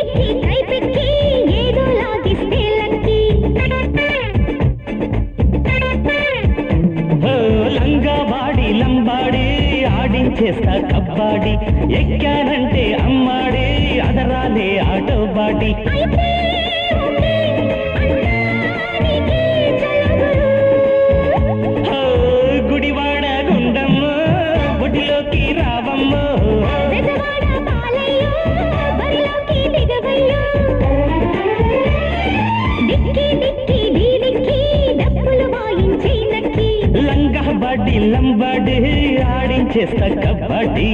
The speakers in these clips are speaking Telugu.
ఎక్కి కైపెక్కి ఏదో లాగిస్తే లక్కి లంగావాడి లంబాడి ఆడించేస్తా కబ్బాడి ఎక్కానంటే అమ్మాడి అదరాలే ఆటో బాడి అయితే ఓకే అంటానికి చలగురు గుడివాడ గుండమ్మ గుడిలోకి రావమ్మ బెజవాడ బాలయ్య బరిలోకి దిగవయ్య డిక్కి డిక్కి డీడిక్కి డప్పులు వాయించి నక్కి లంగావాడి లంబాడి ఆడించేస్తా కబడ్డీ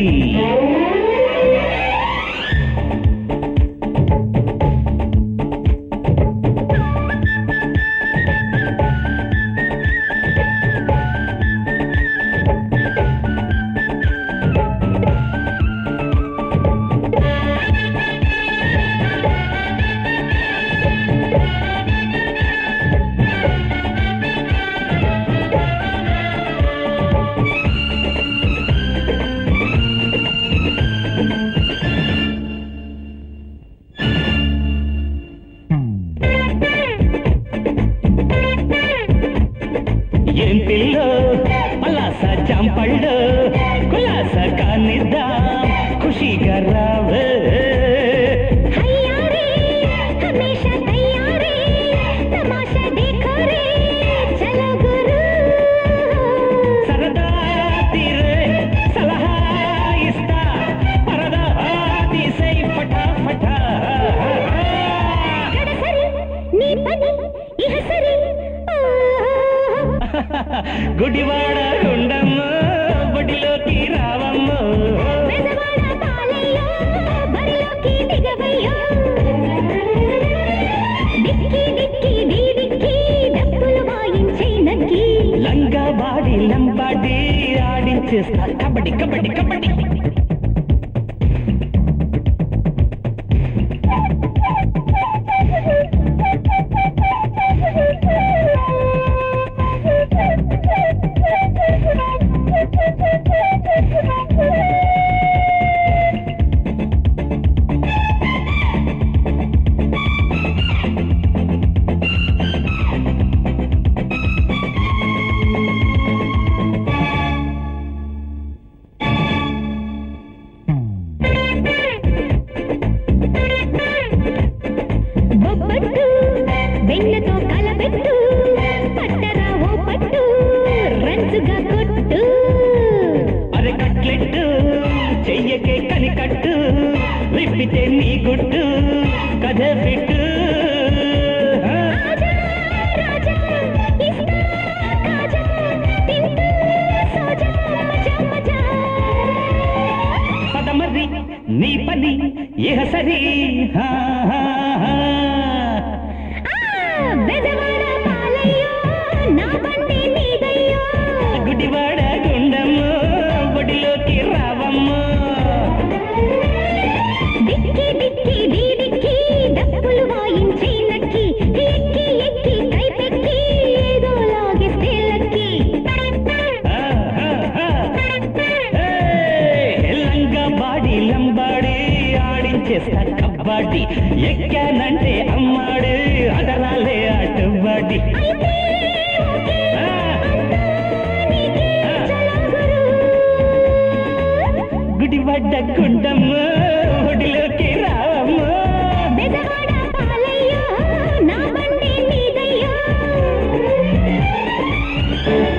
ఏం పిల్లో పలాస చంపళ్ళు కులాస కానిద్దా ఖుషిగా రావే హయ్యారే హమేషా తయారే తమాషా देखो रे చలో గురు సరదా తీరే సలహా ఇస్తా పరదా తీసే ఫటాఫటా గడసరి నీ పని ఇహ సరి గుడివాడ గుండమ్మ బడిలోకి రావమ్మ బెజవాడ బాలయ్య బరిలోకి దిగవయ్య డిక్కి డిక్కి డీడిక్కి డప్పులు వాయించి నక్కి లంగా బాడి లంబాడి ఆడించేస్తా కబడ్డీ కబడ్డీ కబడ్డీ బొబ్బట్టు వెన్నతో కలబెట్టు పట్టరా ఓ పట్టు రంచుగా కొట్టు అరే కట్లెట్టు చెయ్యకే కనికట్టు విప్పితే నీ గుట్టు కథ పెట్టు ఆజా రాజా ఇస్తా కాజా తింటూ సోజా మజా మజా పదమర్రి నీ పని ఇహ సరి హా, హా, హా. బెజవాడ బాలయ్య నా బండి నీదయ్యో గుడివాడ గుండమ్మ బడిలోకి రావమ్మ డిక్కి డిక్కి డీడిక్కి డప్పులు వాయించి నక్కి ఎక్కి ఎక్కి కైపెక్కి ఏదో లాగిస్తే లక్కి ఆ, ఆ, ఆ. లంగా బాడి లంబాడి ఆడించేస్తా కబడ్డీ ఎక్కానంటే అమ్మాడు అదరాలే అటుబడి అయితే ఓకే అంటానికి చలో గురు గుడివాడ గుండమ్మ ఒడిలో